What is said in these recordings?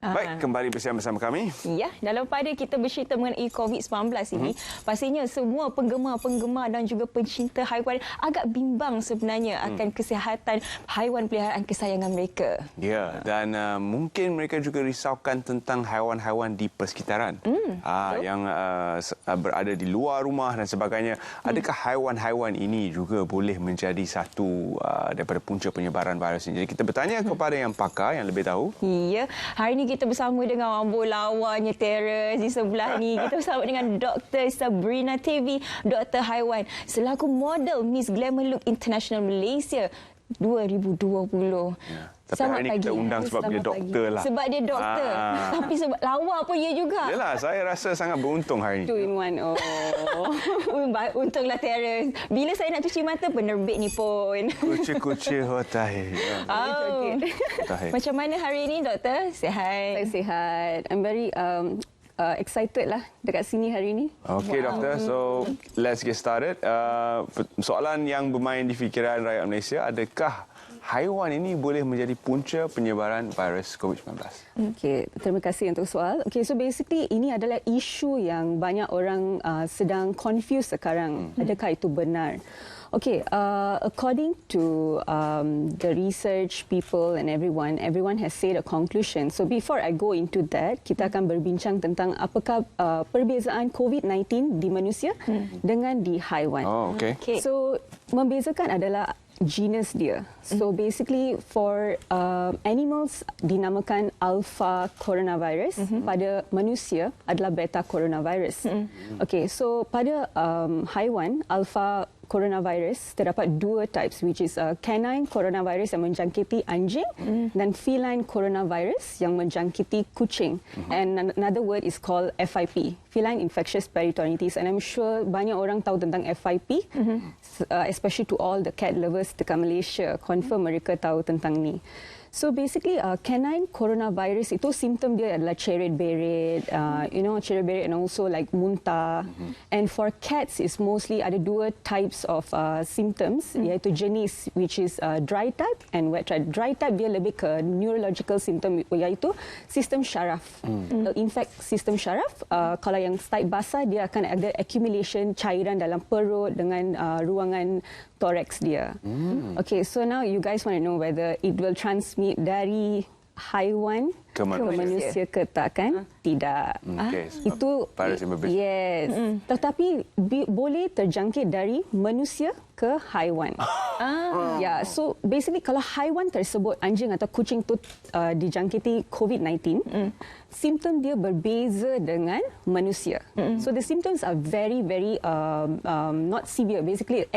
Baik, kembali bersama kami. Ya, dalam pada kita bercerita mengenai COVID-19 ini, pastinya semua penggemar-penggemar dan juga pencinta haiwan agak bimbang sebenarnya akan kesihatan haiwan peliharaan kesayangan mereka. Ya, dan mungkin mereka juga risaukan tentang haiwan-haiwan di persekitaran yang berada di luar rumah dan sebagainya. Adakah haiwan-haiwan ini juga boleh menjadi satu daripada punca penyebaran virus ini? Jadi kita bertanya kepada yang pakar yang lebih tahu. Ya, hari ini kita bersama dengan Ambo lawannya Terence di sebelah ni. Kita bersama dengan Dr. Sabrina TV, Doktor Haiwan, selaku model Miss Glamour Look International Malaysia 2020. Ya. Tapi hari ini kita undang sebab dia doktor lah. Sebab dia doktor. Tapi sebab lawa pun dia juga. Yalah, saya rasa sangat beruntung hari ini. 2 in 1. Oh. Untunglah Terence. Bila saya nak cuci mata, penerbit ni pun. Kucing-kucing hotai. Oh. Macam mana hari ini, doktor? Sihat? Saya sihat. I'm very excited lah dekat sini hari ini. Okey, doktor. So, let's get started. Soalan yang bermain di fikiran rakyat Malaysia, adakah haiwan ini boleh menjadi punca penyebaran virus COVID-19? Okey, terima kasih untuk soal. Okey, so basically ini adalah isu yang banyak orang sedang confuse sekarang. Adakah itu benar? Okay, according to the research people and everyone has said a conclusion. So before I go into that, kita akan berbincang tentang apakah perbezaan COVID-19 di manusia dengan di haiwan. Oh, okay. So membezakan adalah genus dia. So basically for animals dinamakan alpha coronavirus, pada manusia adalah beta coronavirus. Okay, so pada haiwan alpha coronavirus terdapat 2 types, which is canine coronavirus yang menjangkiti anjing dan feline coronavirus yang menjangkiti kucing. And another word is called FIP, feline infectious peritonitis. And I'm sure banyak orang tahu tentang FIP, especially to all the cat lovers dekat Malaysia. Confirm mereka tahu tentang ni. So basically, canine coronavirus itu simptom dia adalah cerit-berit, cerit-berit and also like muntah. And for cats, is mostly ada 2 types of symptoms, iaitu jenis which is dry type and wet type. Dry type dia lebih ke neurological symptom, iaitu sistem syaraf. In fact, sistem syaraf, kalau yang type basah, dia akan ada accumulation cairan dalam perut dengan ruangan thorax dia. Okay, so now you guys want to know whether it will transmit dari haiwan ke manusia ke tak, kan? Tidak. Okay, itu virus yang berbeza. Yes. Tetapi boleh terjangkit dari manusia ke haiwan. Ya, so basically kalau haiwan tersebut, anjing atau kucing tu dijangkiti COVID-19, simptom dia berbeza dengan manusia. So the symptoms are very not severe, basically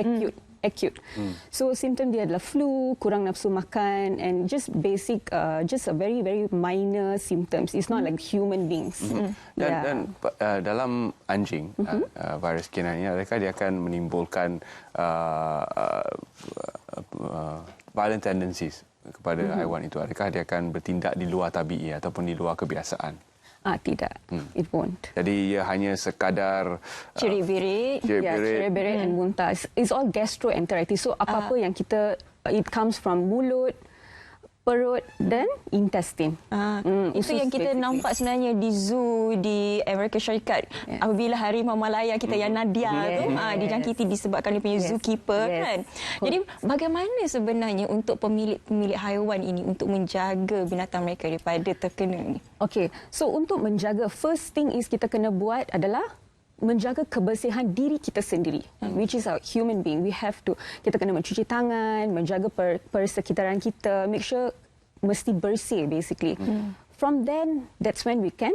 acute. So symptom dia adalah flu, kurang nafsu makan, and just basic, just a very minor symptoms. It's not like human beings. Dan dalam anjing, virus canine ini, adakah dia akan menimbulkan violent tendencies kepada haiwan itu? Adakah dia akan bertindak di luar tabi'i ataupun di luar kebiasaan? Tidak. It won't. Jadi ia hanya sekadar cerit-berit, cerit-berit and muntah. It's all gastroenteritis. So apa-apa yang it comes from mulut, perut dan intestine. Itu yang kita nampak sebenarnya di zoo di Amerika Syarikat. Apabila harimau Malaya kita yang Nadia tu dijangkiti disebabkan dia punya zookeeper kan. Jadi bagaimana sebenarnya untuk pemilik haiwan ini untuk menjaga binatang mereka daripada terkena ni? Okay, so untuk menjaga, first thing is kita kena buat adalah menjaga kebersihan diri kita sendiri, which is a human being. Kita kena mencuci tangan, menjaga persekitaran kita, make sure mesti bersih basically. From then, that's when we can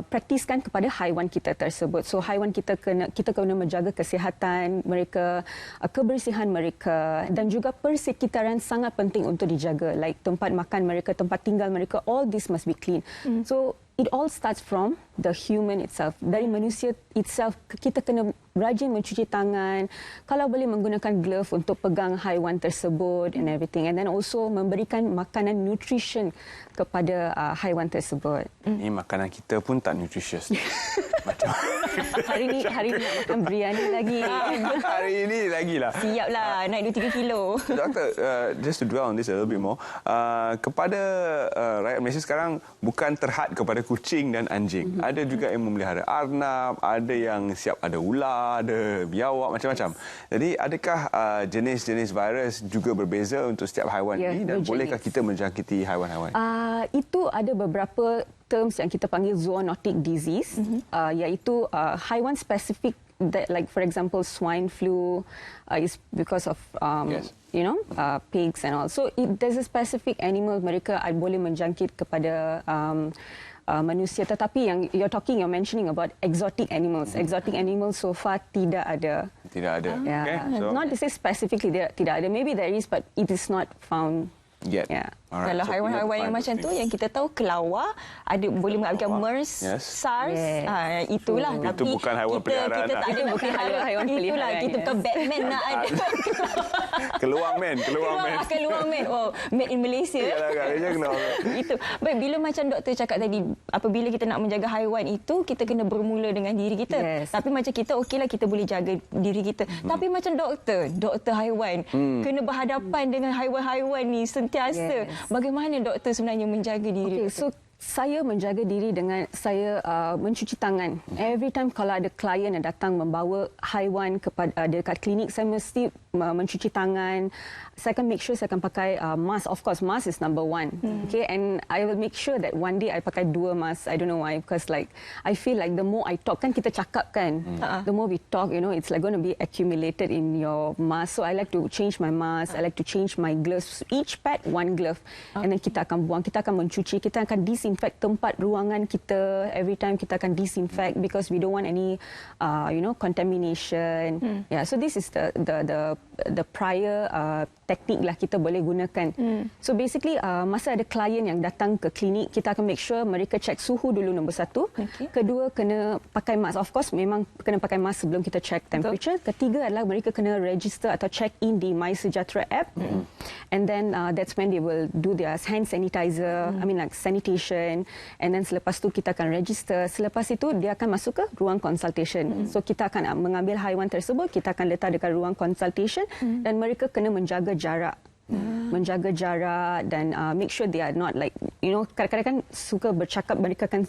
praktiskan kepada haiwan kita tersebut. So haiwan kita kena menjaga kesihatan mereka, kebersihan mereka, dan juga persekitaran sangat penting untuk dijaga. Like tempat makan mereka, tempat tinggal mereka, all this must be clean. So it all starts from the human itself. Dari manusia itself, kita kena rajin mencuci tangan. Kalau boleh menggunakan glove untuk pegang haiwan tersebut and everything. And then also memberikan makanan nutrition kepada haiwan tersebut. Ini makanan kita pun tak nutritious. Macam Hari ni nak makan biryani lagi. Hari ini lagi lah. Siap lah, naik 2-3 kilo. Doktor, just to dwell on this a little bit more, kepada rakyat Malaysia sekarang bukan terhad kepada kucing dan anjing. Ada juga yang memelihara arnab, ada yang siap ada ular, ada biawak, macam-macam. Jadi adakah jenis-jenis virus juga berbeza untuk setiap haiwan ini dan bolehkah kita menjangkiti haiwan-haiwan? Itu ada beberapa terms yang kita panggil zoonotic disease, iaitu haiwan spesifik. That, like for example, swine flu is because of pigs and all. So there's a specific animal mereka boleh menjangkit kepada manusia. Tetapi yang you're mentioning about exotic animals. Exotic animals so far tidak ada. Tidak ada. Yeah. Okay, so not to say specifically tidak ada. Maybe there is, but it is not found yet. Yeah. Alright, Kalau so haiwan-haiwan yang macam tu yang kita tahu kelawar ada boleh mengakibatkan MERS, SARS, itulah. Itu Tapi bukan haiwan peliharaan kita lah. tak ada bukan haiwan peliharaan, itulah kita bukan Batman nak ada. Keluang men. Keluar man. Oh, made in Malaysia. Yalah, katanya keluang. Itu. Baik, bila macam doktor cakap tadi, apabila kita nak menjaga haiwan itu, kita kena bermula dengan diri kita. Yes. Tapi macam kita okeylah kita boleh jaga diri kita. Tapi macam doktor haiwan kena berhadapan dengan haiwan-haiwan ni sentiasa. Bagaimana doktor sebenarnya menjaga diri? Okay, so saya menjaga diri dengan saya mencuci tangan. Every time kalau ada klien yang datang membawa haiwan dekat klinik, saya mesti mencuci tangan. Saya akan make sure saya akan pakai mask. Of course, mask is number one. Okay, and I will make sure that one day I pakai 2 mask. I don't know why, because like I feel like the more I talk, kan kita cakap kan, the more we talk, it's like going to be accumulated in your mask. So I like to change my mask. I like to change my gloves. Each pad 1 glove, and then kita akan buang. Kita akan mencuci. Kita akan disinfect tempat ruangan kita. Every time kita akan disinfect because we don't want any, contamination. Yeah, so this is the prior teknik lah kita boleh gunakan. So basically masa ada klien yang datang ke klinik, kita akan make sure mereka check suhu dulu nombor 1. Kedua, kena pakai mask. Of course memang kena pakai mask sebelum kita check temperature. Ketiga adalah mereka kena register atau check in di MySejahtera app. And then that's when they will do their hand sanitizer, I mean like sanitation. And then selepas tu kita akan register. Selepas itu dia akan masuk ke ruang consultation. So kita akan mengambil haiwan tersebut, kita akan letak dekat ruang consultation dan mereka kena menjaga jarak. Menjaga jarak dan make sure they are not like, kadang-kadang kan suka bercakap, mereka akan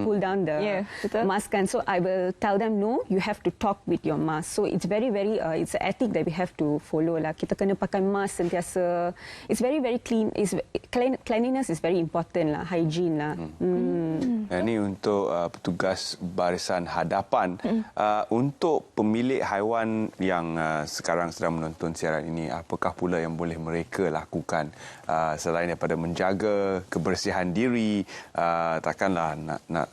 pull down the mask kan. So I will tell them, no, you have to talk with your mask. So it's very, very, it's an ethic that we have to follow lah. Kita kena pakai mask sentiasa. It's very, very clean. Cleanliness is very important lah, hygiene lah. Ini untuk petugas barisan hadapan. Untuk pemilik haiwan yang sekarang sedang menonton siaran ini, apakah pula yang boleh mereka lakukan selain daripada menjaga kebersihan diri? Takkanlah nak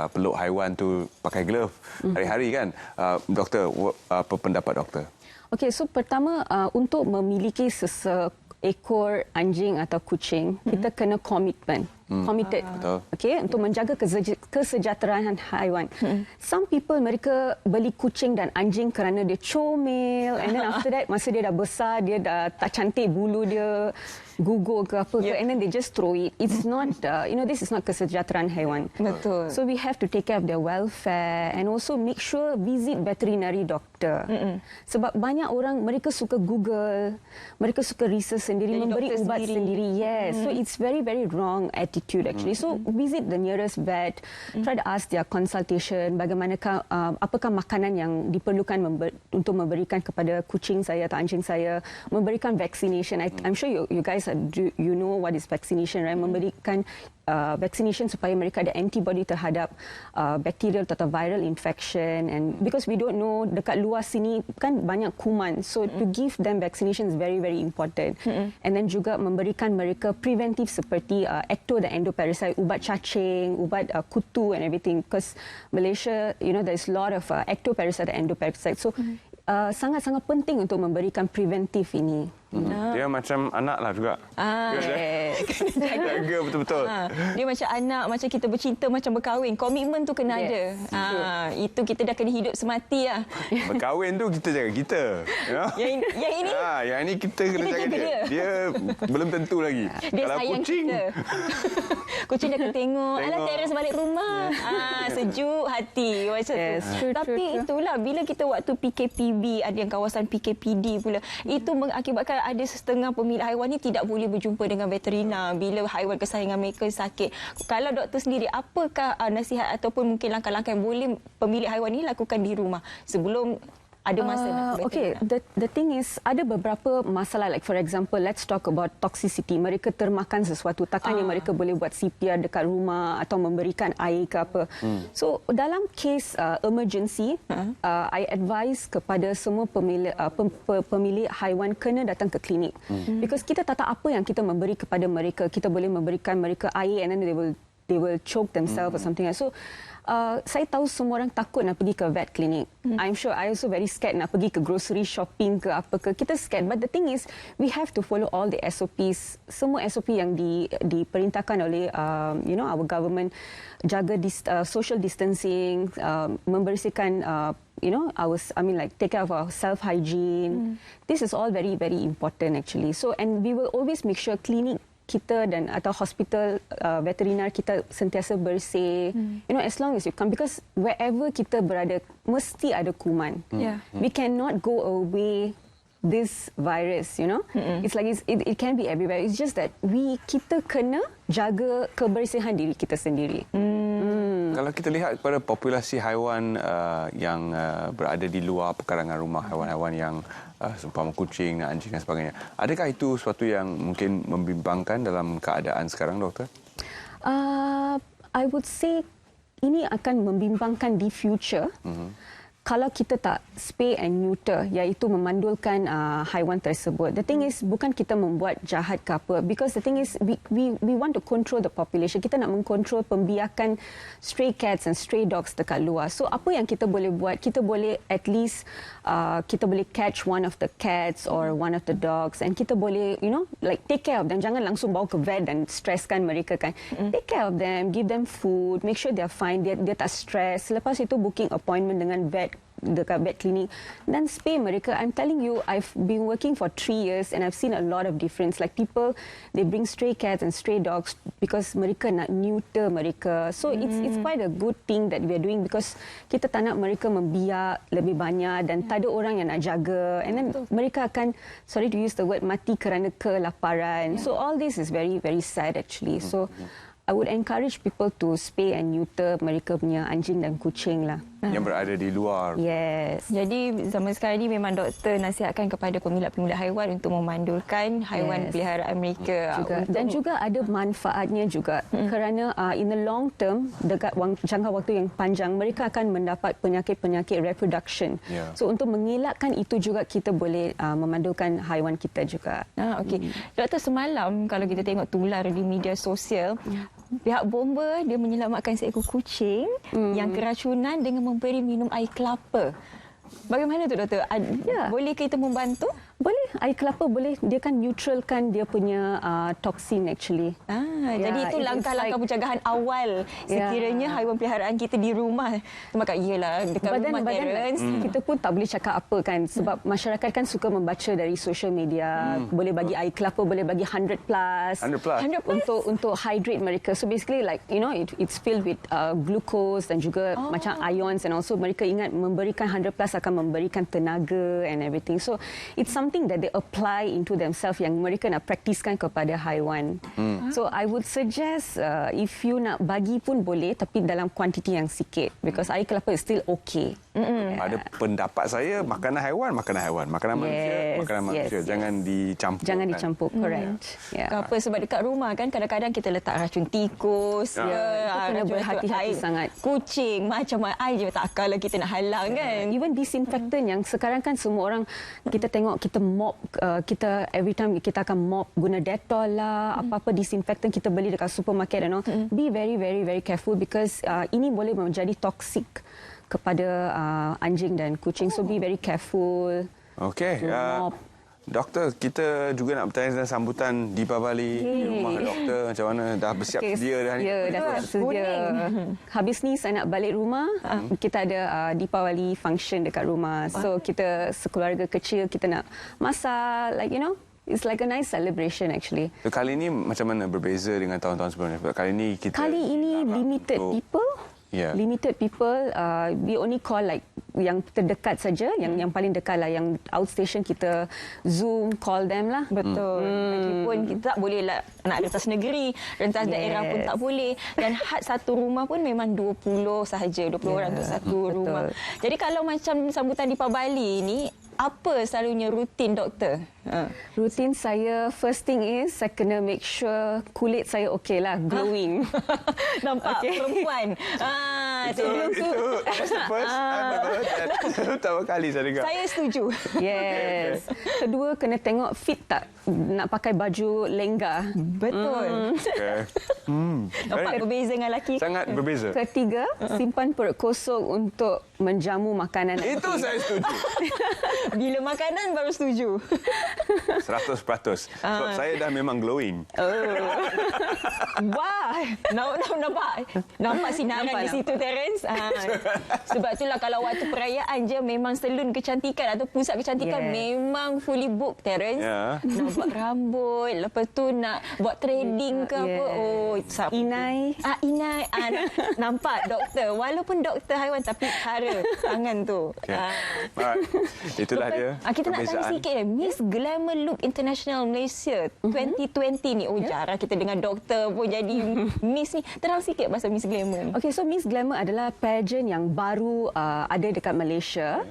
peluk haiwan tu pakai glove hari-hari kan? Doktor, apa pendapat doktor? Okey, so pertama untuk memiliki seekor anjing atau kucing, kita kena komitmen. Committed. Okay, untuk menjaga kesejahteraan haiwan. Some people mereka beli kucing dan anjing kerana dia comel, and then after that masa dia dah besar, dia dah tak cantik bulu dia, gugur ke apa ke, and then they just throw it. It's not this is not kesejahteraan haiwan. Betul. So we have to take care of their welfare and also make sure visit veterinary doctor. Sebab banyak orang mereka suka Google, mereka suka research sendiri, jadi memberi ubat sendiri. Yes. So it's very, very wrong attitude actually. So visit the nearest vet, try to ask their consultation, bagaimanakah apakah makanan yang diperlukan untuk memberikan kepada kucing saya atau anjing saya, memberikan vaccination. I'm sure you guys you know what is vaccination, right? Memberikan vaccination supaya mereka ada antibody terhadap bacterial atau viral infection, and because we don't know dekat luar sini kan banyak kuman, so to give them vaccination is very, very important. And then juga memberikan mereka preventif seperti ecto dan endoparasite, ubat cacing, ubat kutu and everything, because Malaysia there's a lot of ectoparasite and endoparasite, so sangat-sangat penting untuk memberikan preventif ini. Dia macam anak lah juga. Jaga betul-betul. Dia macam anak, macam kita bercinta, macam berkahwin. Komitmen tu kena ada. Itu kita dah kena hidup semati lah. Berkahwin tu kita jaga kita. Yang ini? Yang ini kita kena Kita jaga jaga dia. dia. Dia belum tentu lagi. Dia Kalau sayang kucing, kita. Kucing dah kena tengok. Alah, teres balik rumah. Sejuk hati macam tu. Tapi itulah, bila kita waktu PKPB, ada yang kawasan PKPD pula, itu mengakibatkan ada setengah pemilik haiwan ni tidak boleh berjumpa dengan veterina bila haiwan kesayangan mereka sakit. Kalau doktor sendiri, apakah nasihat ataupun mungkin langkah-langkah yang boleh pemilik haiwan ni lakukan di rumah sebelum ada masa nak okay, the thing is, ada beberapa masalah, like for example, let's talk about toxicity. Mereka termakan sesuatu, takkan yang mereka boleh buat CPR dekat rumah atau memberikan air ke apa. So dalam case emergency, I advise kepada semua pemilik haiwan kena datang ke klinik. Because kita tak tahu apa yang kita memberi kepada mereka. Kita boleh memberikan mereka air and then they will choke themselves or something like. So saya tahu semua orang takut nak pergi ke vet clinic. I'm sure I also very scared nak pergi ke grocery shopping ke apa ke. Kita scared. But the thing is, we have to follow all the SOPs. Semua SOP yang diperintahkan oleh our government, jaga social distancing, membersihkan take care of our self hygiene. This is all very, very important actually. So, and we will always make sure clinic kita dan atau hospital veterinar kita sentiasa bersih. As long as you come, because wherever kita berada mesti ada kuman. We cannot go away this virus, It's like it can be everywhere. It's just that kita kena jaga kebersihan diri kita sendiri. Kalau kita lihat kepada populasi haiwan yang berada di luar pekarangan rumah, haiwan-haiwan yang seumpama kucing, anjing dan sebagainya, adakah itu sesuatu yang mungkin membimbangkan dalam keadaan sekarang, doktor? I would say ini akan membimbangkan di future. Kalau kita tak spay and neuter, iaitu memandulkan haiwan tersebut. The thing is, bukan kita membuat jahat ke apa, because the thing is, we want to control the population. Kita nak mengkontrol pembiakan stray cats and stray dogs dekat luar. So apa yang kita boleh buat, kita boleh at least kita boleh catch one of the cats or one of the dogs, and kita boleh take care of them. Jangan langsung bawa ke vet dan stresskan mereka kan. Take care of them, give them food, make sure they are fine, dia tak stress. Lepas itu booking appointment dengan vet dekat vet clinic dan spay mereka. I'm telling you, I've been working for 3 years and I've seen a lot of difference. Like people, they bring stray cats and stray dogs because mereka nak neuter mereka. So it's quite a good thing that we are doing, because kita tak nak mereka membiak lebih banyak dan tak ada orang yang nak jaga, and then mereka akan, sorry to use the word, mati kerana kelaparan. So all this is very, very sad actually. So I would encourage people to spay and neuter mereka punya anjing dan kucing lah. Yang berada di luar. Yes. Jadi zaman sekarang ni memang doktor nasihatkan kepada pemilik-pemilik haiwan untuk memandulkan haiwan peliharaan mereka. Dan juga ada manfaatnya juga. Kerana in the long term, dekat jangka waktu yang panjang, mereka akan mendapat penyakit-penyakit reproduction. So untuk mengelakkan itu juga, kita boleh memandulkan haiwan kita juga. Okey. Doktor, semalam kalau kita tengok tular di media sosial, pihak bomba dia menyelamatkan seekor kucing yang keracunan dengan memberi minum air kelapa. Bagaimana tu, doktor? Boleh kita membantu? Boleh. Air kelapa boleh, dia kan neutralkan dia punya toksin actually. Jadi itu langkah-langkah pencegahan awal sekiranya haiwan peliharaan kita di rumah makan. Iyalah, dekat rumah Terence. Kita pun tak boleh cakap apa kan, sebab masyarakat kan suka membaca dari social media. Boleh bagi air kelapa, boleh bagi 100 plus. 100 plus. Untuk hydrate mereka. So basically like it's filled with glucose dan juga macam ions, and also mereka ingat memberikan 100 plus akan memberikan tenaga and everything. So it's something that they apply into themselves yang mereka nak praktiskan kepada haiwan. So I would suggest if you nak bagi pun boleh, tapi dalam kuantiti yang sikit, because air kelapa is still okay. Pada pendapat saya, makanan haiwan, makanan manusia, jangan dicampur. Jangan dicampur, correct. Apa, sebab dekat rumah kan kadang-kadang kita letak racun tikus, kena berhati-hati sangat. Kucing, macam air je tak akallah kita nak halang kan. Even disinfectant yang sekarang kan semua orang, kita tengok, kita mop, kita every time kita akan mop guna Dettol lah, apa-apa disinfectant kita beli dekat supermarket and all. Be very, very, very careful, because ini boleh menjadi toxic kepada anjing dan kucing. So be very careful. Okey. Doktor, kita juga nak bertanya tentang sambutan Deepavali di rumah doktor. Macam mana? Dah bersiap sedia dah ni? Ya, dah siap sedia. Habis ni saya nak balik rumah. Kita ada Deepavali function dekat rumah. So kita sekeluarga kecil, kita nak masak, like you know. It's like a nice celebration actually. So, kali ini macam mana berbeza dengan tahun-tahun sebelumnya? Sebab kali ini limited people. Yeah. Limited people. We only call like yang terdekat saja, yang paling dekat lah, yang outstation kita Zoom call them lah. Betul. Lagipun kita tak boleh lah nak rentas negeri, rentas daerah pun tak boleh. Dan had satu rumah pun memang 20 sahaja, 20 orang untuk satu rumah. Jadi kalau macam sambutan di Bali ni, apa selalunya rutin doktor? Rutin saya, first thing is saya kena make sure kulit saya okey lah, glowing. Nampak perempuan. Itu that's the first time I've heard that. Pertama kali saya dengar. Saya setuju. Yes. Kedua, kena tengok fit tak nak pakai baju lengga. Betul. Okay. Nampak berbeza dengan lelaki. Sangat berbeza. Ketiga, simpan perut kosong untuk menjamu makanan. Itu saya setuju. Bila makanan baru setuju. 100%. Sebab saya dah memang glowing. Wah, nampak sinaran di situ, Terence. Sebab itulah kalau waktu perayaan je memang salon kecantikan atau pusat kecantikan memang fully book, Terence. Ya. Nak buat rambut, lepas tu nak buat threading ke apa. Oh, Inai. Inai. Nampak doktor. Walaupun doktor haiwan tapi cara tangan tu. Okay. Alright. Itulah dia. Kita nak tanya sikit Miss Glamour Look International Malaysia 2020 ni. Oh, jarang kita dengar doktor pun jadi Miss ni. Terang sikit pasal Miss Glamour ni. Okay, so Miss Glamour adalah pageant yang baru ada dekat Malaysia.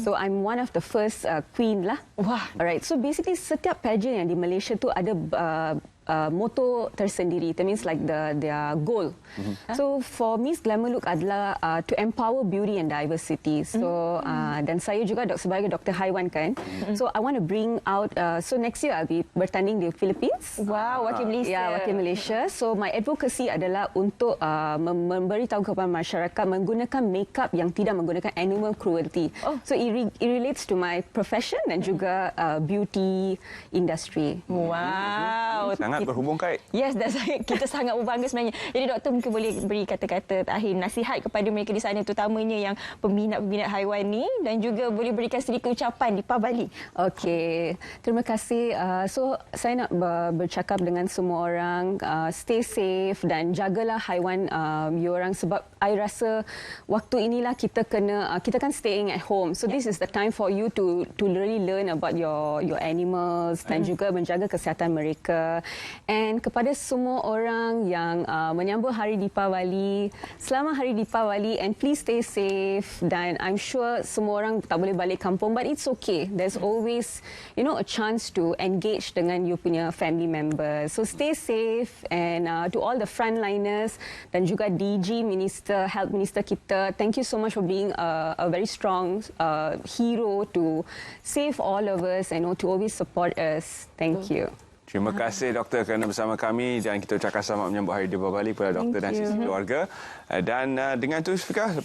So I'm one of the first queen lah. Wah. Alright, so basically setiap pageant yang di Malaysia tu ada motto tersendiri. That means like their goal. So for Miss Glamour Look adalah to empower beauty and diversity. So dan saya juga sebagai doktor haiwan kan. So I want to bring out. So next year I'll be bertanding di Philippines. Wow, wakil Malaysia. Ya, wakil Malaysia. So my advocacy adalah untuk memberitahu kepada masyarakat menggunakan makeup yang tidak menggunakan animal cruelty. So it relates to my profession dan juga beauty industry. Wow. Sangat berhubung kait. Yes, kita sangat berbangga sebenarnya. Jadi doktor mungkin boleh beri kata-kata akhir nasihat kepada mereka di sana, terutamanya yang peminat-peminat haiwan ni, dan juga boleh berikan sedikit ucapan di Bali. Okey, terima kasih. So saya nak bercakap dengan semua orang, stay safe dan jagalah haiwan you orang, sebab I rasa waktu inilah kita kan staying at home. So this is the time for you to really learn about your animals dan juga menjaga kesihatan mereka. And kepada semua orang yang menyambut Hari Deepavali, selamat Hari Deepavali and please stay safe. Dan I'm sure semua orang tak boleh balik kampung, but it's okay. There's always, a chance to engage dengan you punya family members. So stay safe, and to all the frontliners dan juga DG Minister, Health Minister kita, thank you so much for being a very strong hero to save all of us and to always support us. Thank you. Terima kasih doktor kerana bersama kami, dan kita ucapkan selamat menyambut Hari Deepavali kepada doktor dan sisi keluarga. Dan dengan itu, Syafiqah,